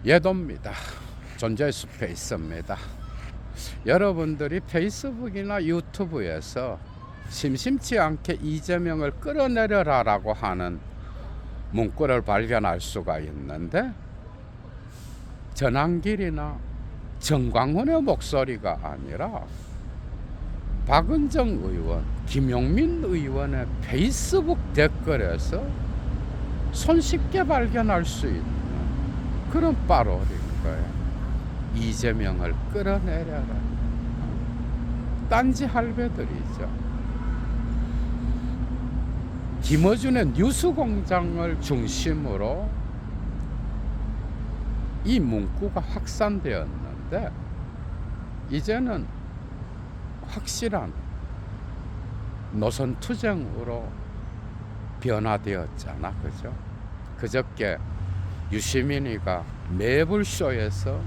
예도입니다. 존재 숲에 있습니다. 여러분들이 페이스북이나 유튜브에서 심심치 않게 이재명을 끌어내려라라고 하는 문구를 발견할 수가 있는데, 전한길이나 정광훈의 목소리가 아니라 박은정 의원, 김용민 의원의 페이스북 댓글에서 손쉽게 발견할 수 있는 그런 빠롤인 거예요. 이재명을 끌어내려라. 딴지 할배들이죠. 김어준의 뉴스공장을 중심으로 이 문구가 확산되었는데, 이제는 확실한 노선투쟁으로 변화되었잖아, 그죠? 그저께 유시민이가 매불쇼에서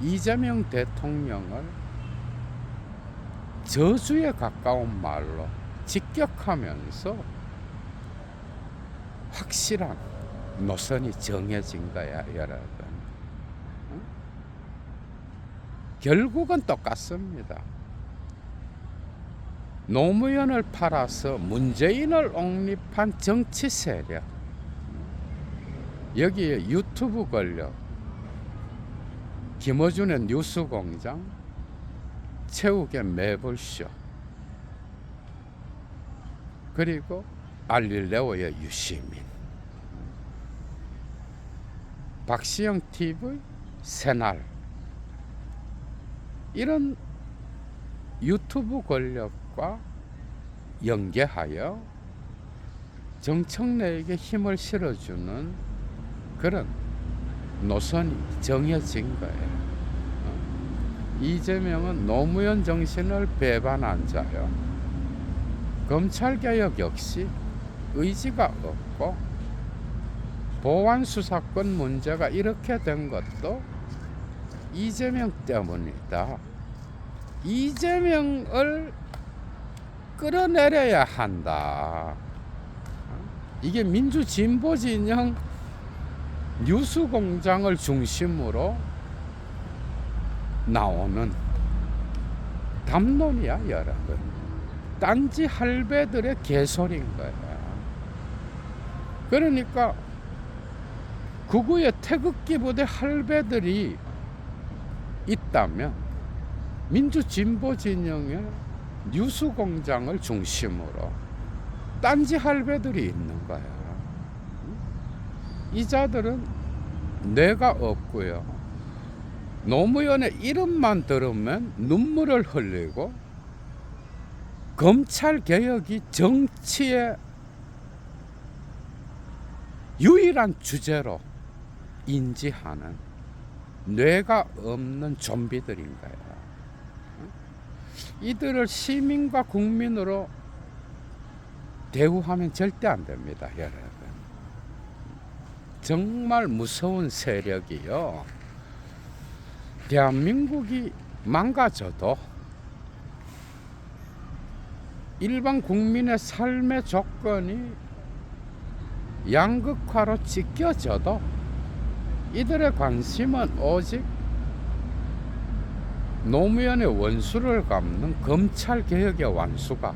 이재명 대통령을 저주에 가까운 말로 직격하면서 확실한 노선이 정해진 거야, 여러분. 응? 결국은 똑같습니다. 노무현을 팔아서 문재인을 옹립한 정치 세력, 여기에 유튜브 권력, 김어준의 뉴스공장, 최욱의 매불쇼, 그리고 알릴레오의 유시민, 박시영 TV, 새날, 이런 유튜브 권력과 연계하여 정청래에게 힘을 실어주는 그런 노선이 정해진 거예요. 이재명은 노무현 정신을 배반한 자요. 검찰개혁 역시 의지가 없고, 보안수사권 문제가 이렇게 된 것도 이재명 때문이다. 이재명을 끌어내려야 한다. 이게 민주진보진영 뉴스공장을 중심으로 나오는 담론이야, 여러분. 딴지 할배들의 개소리인 거야. 그러니까 극우의 태극기 부대 할배들이 있다면 민주진보진영의 뉴스공장을 중심으로 딴지 할배들이 있는 거야. 이 자들은 뇌가 없고요. 노무현의 이름만 들으면 눈물을 흘리고, 검찰개혁이 정치의 유일한 주제로 인지하는 뇌가 없는 좀비들인 거야. 이들을 시민과 국민으로 대우하면 절대 안 됩니다, 여러분. 정말 무서운 세력이요. 대한민국이 망가져도 일반 국민의 삶의 조건이 양극화로 찢겨져도 이들의 관심은 오직 노무현의 원수를 갚는 검찰개혁의 완수가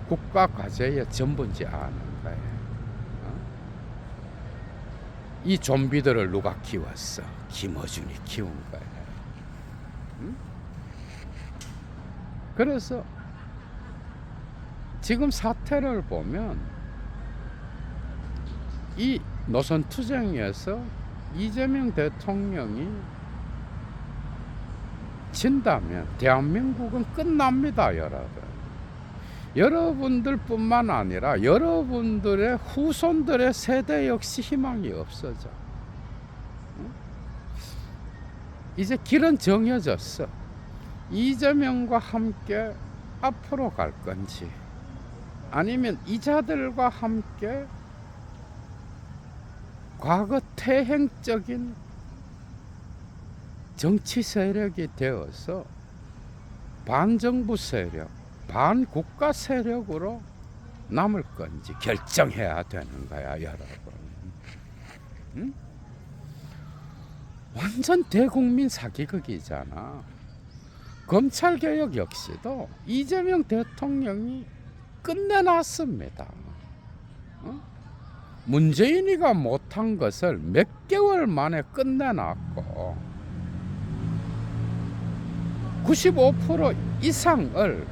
국가 과제의 전부인지 아는 거예요. 이 좀비들을 누가 키웠어? 김어준이 키운 거예요. 그래서 지금 사태를 보면 이 노선투쟁에서 이재명 대통령이 진다면 대한민국은 끝납니다, 여러분. 여러분들 뿐만 아니라 여러분들의 후손들의 세대 역시 희망이 없어져. 이제 길은 정해졌어. 이재명과 함께 앞으로 갈 건지, 아니면 이자들과 함께 과거 퇴행적인 정치 세력이 되어서 반정부 세력, 반국가 세력으로 남을 건지 결정해야 되는 거야, 여러분. 응? 완전 대국민 사기극이잖아. 검찰개혁 역시도 이재명 대통령이 끝내놨습니다. 문재인이가 못한 것을 몇 개월 만에 끝내놨고 95% 이상을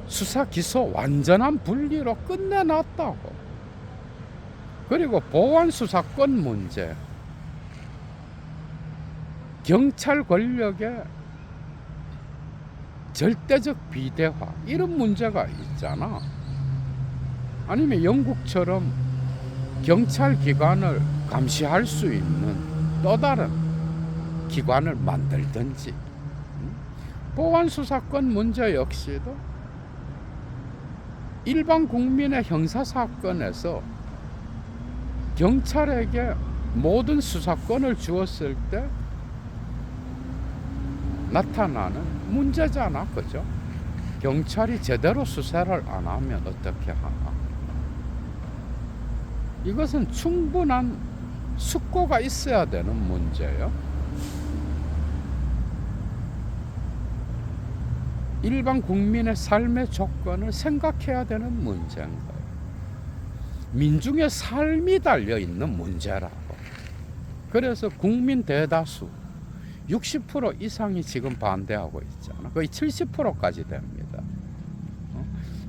수사 기소 완전한 분리로 끝내놨다고. 그리고 보안 수사권 문제, 경찰 권력의 절대적 비대화, 이런 문제가 있잖아. 아니면 영국처럼 경찰 기관을 감시할 수 있는 또 다른 기관을 만들든지. 보안 수사권 문제 역시도 일반 국민의 형사 사건에서 경찰에게 모든 수사권을 주었을 때 나타나는 문제잖아, 그죠? 경찰이 제대로 수사를 안 하면 어떻게 하나? 이것은 충분한 숙고가 있어야 되는 문제예요. 일반 국민의 삶의 조건을 생각해야 되는 문제인 거예요. 민중의 삶이 달려있는 문제라고. 그래서 국민 대다수 60% 이상이 지금 반대하고 있잖아. 거의 70%까지 됩니다.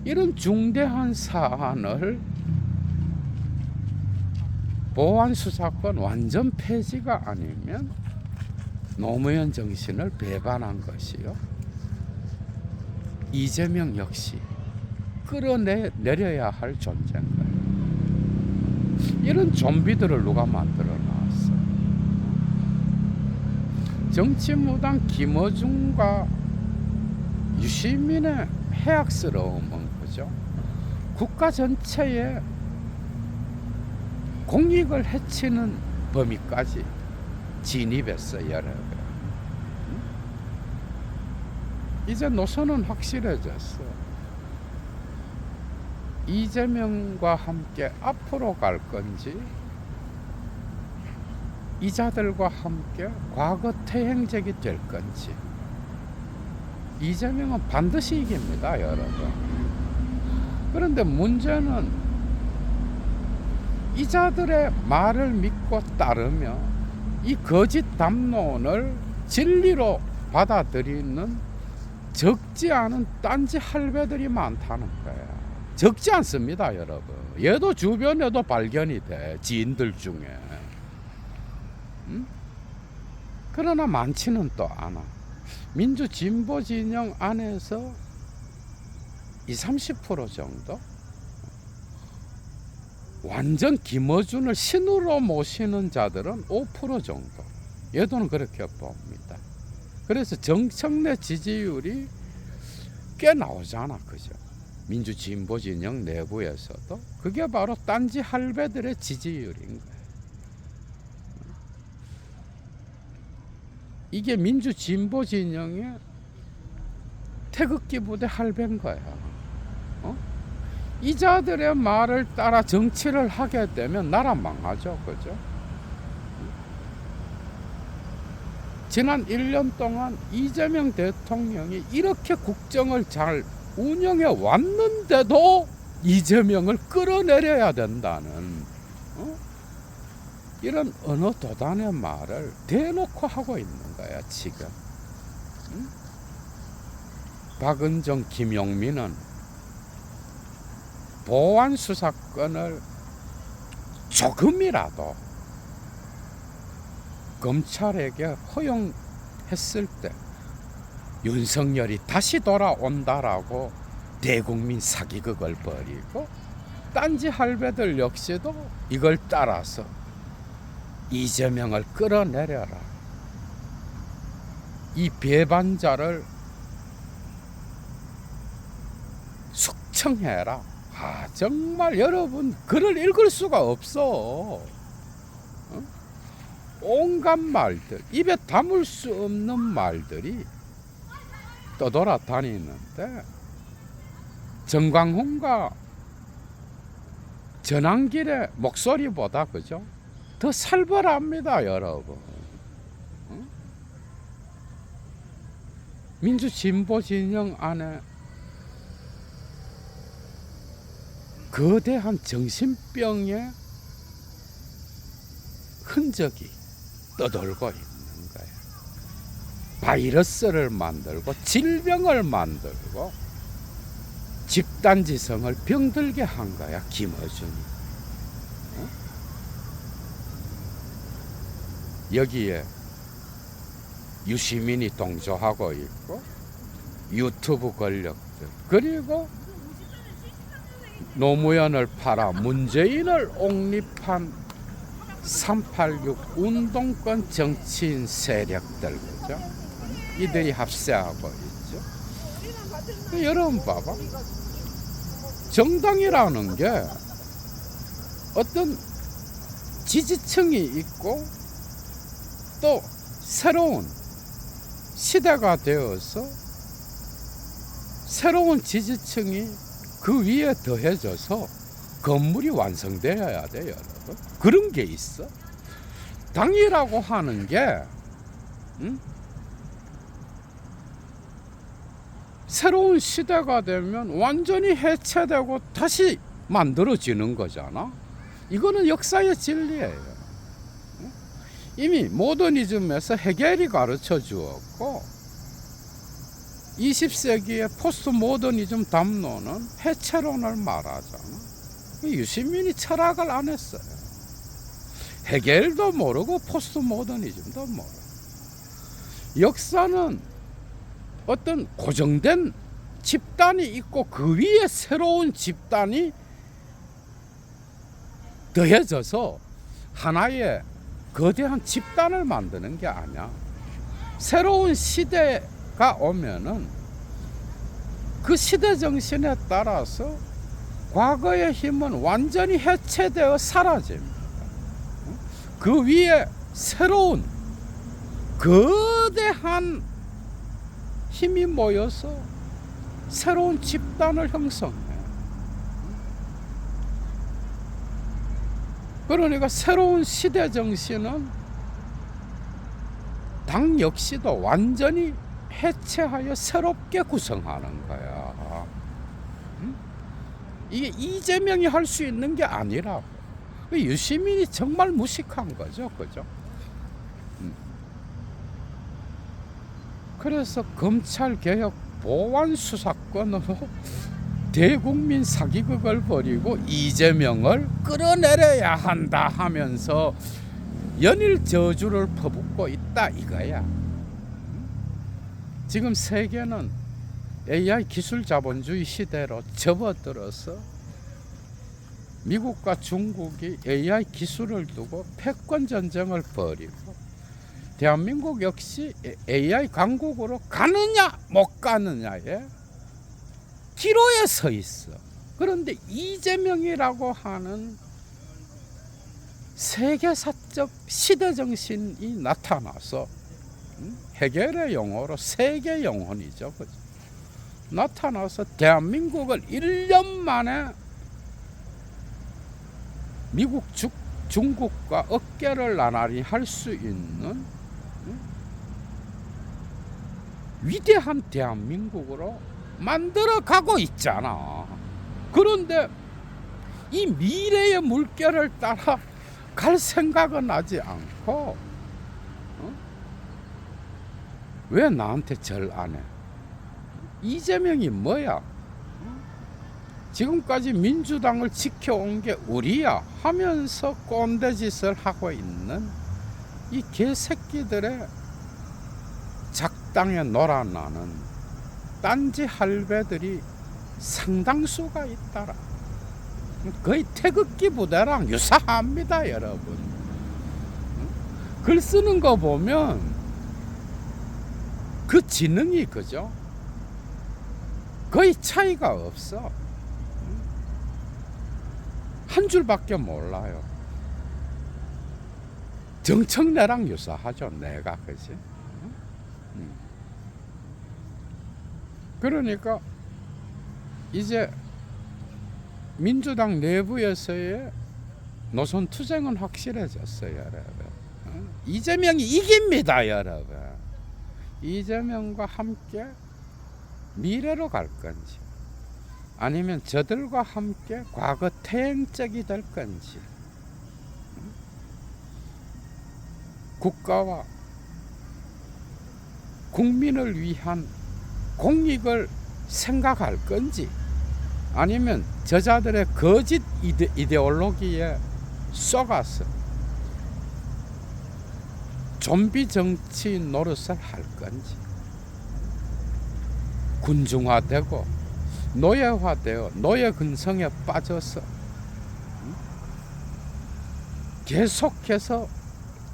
이런 중대한 사안을 보안 수사권 완전 폐지가 아니면 노무현 정신을 배반한 것이요. 이재명 역시 끌어내려야 할 존재인 거예요. 이런 좀비들을 누가 만들어 놨어? 정치무당 김어준과 유시민의 해악스러움은 그죠? 국가 전체의 공익을 해치는 범위까지 진입했어, 여러 배. 이제 노선은 확실해졌어. 이재명과 함께 앞으로 갈 건지, 이자들과 함께 과거 퇴행적이 될 건지. 이재명은 반드시 이깁니다, 여러분. 그런데 문제는 이자들의 말을 믿고 따르며 이 거짓 담론을 진리로 받아들이는 적지 않은 딴지 할배들이 많다는 거야. 적지 않습니다, 여러분. 얘도 주변에도 발견이 돼, 지인들 중에. 그러나 많지는 또 않아. 민주 진보 진영 안에서 20-30% 정도? 완전 김어준을 신으로 모시는 자들은 5% 정도. 얘도는 그렇게 봅니다. 그래서 정청래 지지율이 꽤 나오잖아, 그죠? 민주 진보 진영 내부에서도 그게 바로 딴지 할배들의 지지율인 거예요. 이게 민주 진보 진영의 태극기 부대 할배인 거야. 이자들의 말을 따라 정치를 하게 되면 나라 망하죠, 그죠? 지난 1년 동안 이재명 대통령이 이렇게 국정을 잘 운영해 왔는데도 이재명을 끌어내려야 된다는 이런 어느 도단의 말을 대놓고 하고 있는 거야, 지금. 박은정, 김용민은 보안 수사권을 조금이라도 검찰에게 허용했을 때 윤석열이 다시 돌아온다라고 대국민 사기극을 벌이고, 딴지 할배들 역시도 이걸 따라서 이재명을 끌어내려라, 이 배반자를 숙청해라. 정말 여러분 글을 읽을 수가 없어. 온갖 말들, 입에 담을 수 없는 말들이 떠돌아다니는데, 정광훈과 전한길의 목소리보다 그죠? 더 살벌합니다, 여러분. 민주진보 진영 안에 거대한 정신병의 흔적이 떠돌고 있는 거야. 바이러스를 만들고 질병을 만들고 집단지성을 병들게 한 거야, 김어준이. 어? 여기에 유시민이 동조하고 있고 유튜브 권력들, 그리고 노무현을 팔아 문재인을 옥립한 386 운동권 정치인 세력들, 그죠? 이들이 합세하고 있죠. 여러분 봐봐. 정당이라는 게 어떤 지지층이 있고 또 새로운 시대가 되어서 새로운 지지층이 그 위에 더해져서 건물이 완성되어야 돼, 여러분. 그런 게 있어. 당이라고 하는 게 새로운 시대가 되면 완전히 해체되고 다시 만들어지는 거잖아. 이거는 역사의 진리예요. 이미 모더니즘에서 헤겔이 가르쳐 주었고 20세기의 포스트 모더니즘 담론은 해체론을 말하잖아. 유시민이 철학을 안 했어요. 헤겔도 모르고 포스트 모더니즘도 모르고. 역사는 어떤 고정된 집단이 있고 그 위에 새로운 집단이 더해져서 하나의 거대한 집단을 만드는 게 아니야. 새로운 시대가 오면은 그 시대 정신에 따라서 과거의 힘은 완전히 해체되어 사라집니다. 그 위에 새로운 거대한 힘이 모여서 새로운 집단을 형성해. 그러니까 새로운 시대 정신은 당 역시도 완전히 해체하여 새롭게 구성하는 거야. 이게 이재명이 할 수 있는 게 아니라고. 유시민이 정말 무식한 거죠, 그죠? 그래서 검찰개혁 보완 수사권으로 대국민 사기극을 벌이고 이재명을 끌어내려야 한다 하면서 연일 저주를 퍼붓고 있다 이거야. 지금 세계는 AI 기술 자본주의 시대로 접어들어서 미국과 중국이 AI 기술을 두고 패권 전쟁을 벌이고 대한민국 역시 AI 강국으로 가느냐 못 가느냐에 기로에 서 있어. 그런데 이재명이라고 하는 세계사적 시대정신이 나타나서 헤겔의 용어로 세계 영혼이죠. 그죠? 나타나서 대한민국을 1년 만에 미국 중국과 어깨를 나란히 할 수 있는 위대한 대한민국으로 만들어 가고 있잖아. 그런데 이 미래의 물결을 따라 갈 생각은 하지 않고 왜 나한테 절 안 해? 이재명이 뭐야? 지금까지 민주당을 지켜온 게 우리야 하면서 꼰대짓을 하고 있는 이 개새끼들의 작당에 놀아나는 딴지 할배들이 상당수가 있더라. 거의 태극기 부대랑 유사합니다, 여러분. 글 쓰는 거 보면 그 지능이 그죠? 거의 차이가 없어. 한 줄밖에 몰라요. 정청래랑 유사하죠, 내가, 그지? 그러니까 이제 민주당 내부에서의 노선 투쟁은 확실해졌어요, 여러분. 이재명이 이깁니다, 여러분. 이재명과 함께 미래로 갈 건지, 아니면 저들과 함께 과거 퇴행적이 될 건지, 국가와 국민을 위한 공익을 생각할 건지, 아니면 저자들의 거짓 이데올로기에 쏘가서 좀비 정치 노릇을 할 건지, 군중화되고 노예화되어 노예 근성에 빠져서 계속해서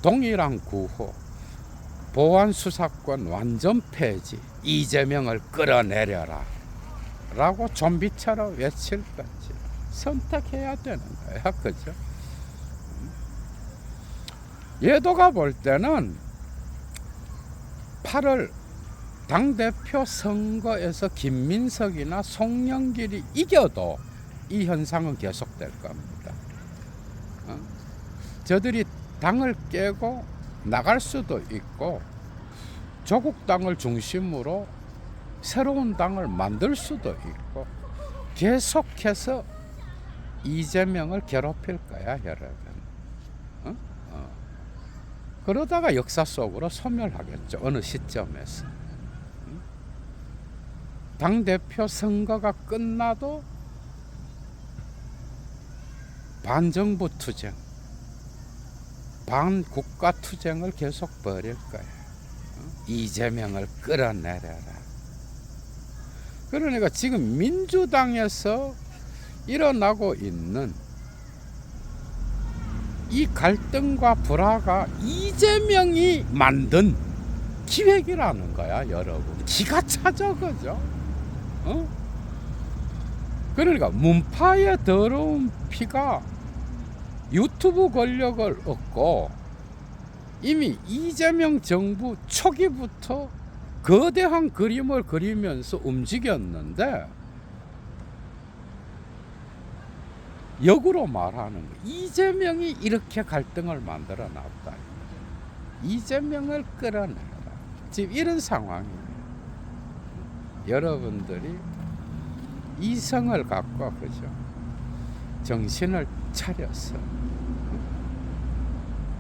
동일한 구호, 보안 수사권 완전 폐지, 이재명을 끌어내려라 라고 좀비처럼 외칠 건지 선택해야 되는 거야. 그죠? 예도가 볼 때는 8월 당대표 선거에서 김민석이나 송영길이 이겨도 이 현상은 계속될 겁니다. 저들이 당을 깨고 나갈 수도 있고, 조국 당을 중심으로 새로운 당을 만들 수도 있고, 계속해서 이재명을 괴롭힐 거야, 여러분. 그러다가 역사 속으로 소멸하겠죠, 어느 시점에서. 당대표 선거가 끝나도 반정부 투쟁, 반국가 투쟁을 계속 벌일 거야. 이재명을 끌어내려라. 그러니까 지금 민주당에서 일어나고 있는 이 갈등과 불화가 이재명이 만든 기획이라는 거야, 여러분. 기가 차죠, 그죠? 그러니까 문파의 더러운 피가 유튜브 권력을 얻고 이미 이재명 정부 초기부터 거대한 그림을 그리면서 움직였는데, 역으로 말하는 거, 이재명이 이렇게 갈등을 만들어 놨다. 이재명을 끌어내라. 지금 이런 상황이에요. 여러분들이 이성을 갖고, 그죠? 정신을 차려서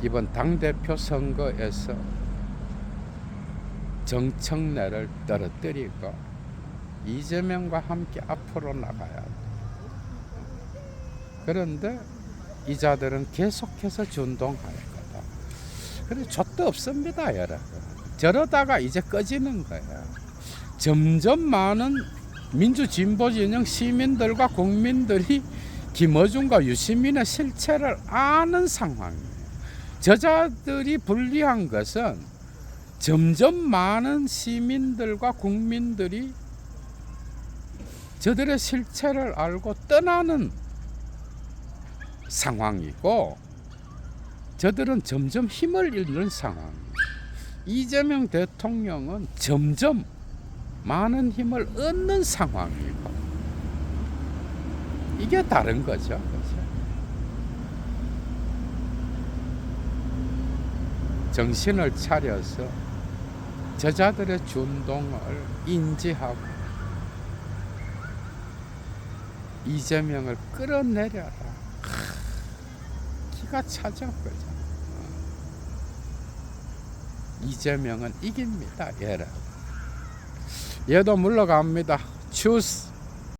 이번 당대표 선거에서 정청래를 떨어뜨리고 이재명과 함께 앞으로 나가야 돼. 그런데 이 자들은 계속해서 준동할 거다. 그래서 좆도 없습니다, 여러분. 저러다가 이제 꺼지는 거예요. 점점 많은 민주진보 진영 시민들과 국민들이 김어준과 유시민의 실체를 아는 상황이에요. 저자들이 불리한 것은 점점 많은 시민들과 국민들이 저들의 실체를 알고 떠나는 상황이고, 저들은 점점 힘을 잃는 상황이에요. 이재명 대통령은 점점 많은 힘을 얻는 상황이고, 이게 다른 거죠. 정신을 차려서 저자들의 준동을 인지하고 이재명을 끌어내려라. 기가 차죠, 그죠? 이재명은 이깁니다, 얘는. 얘도 물러갑니다. 추스.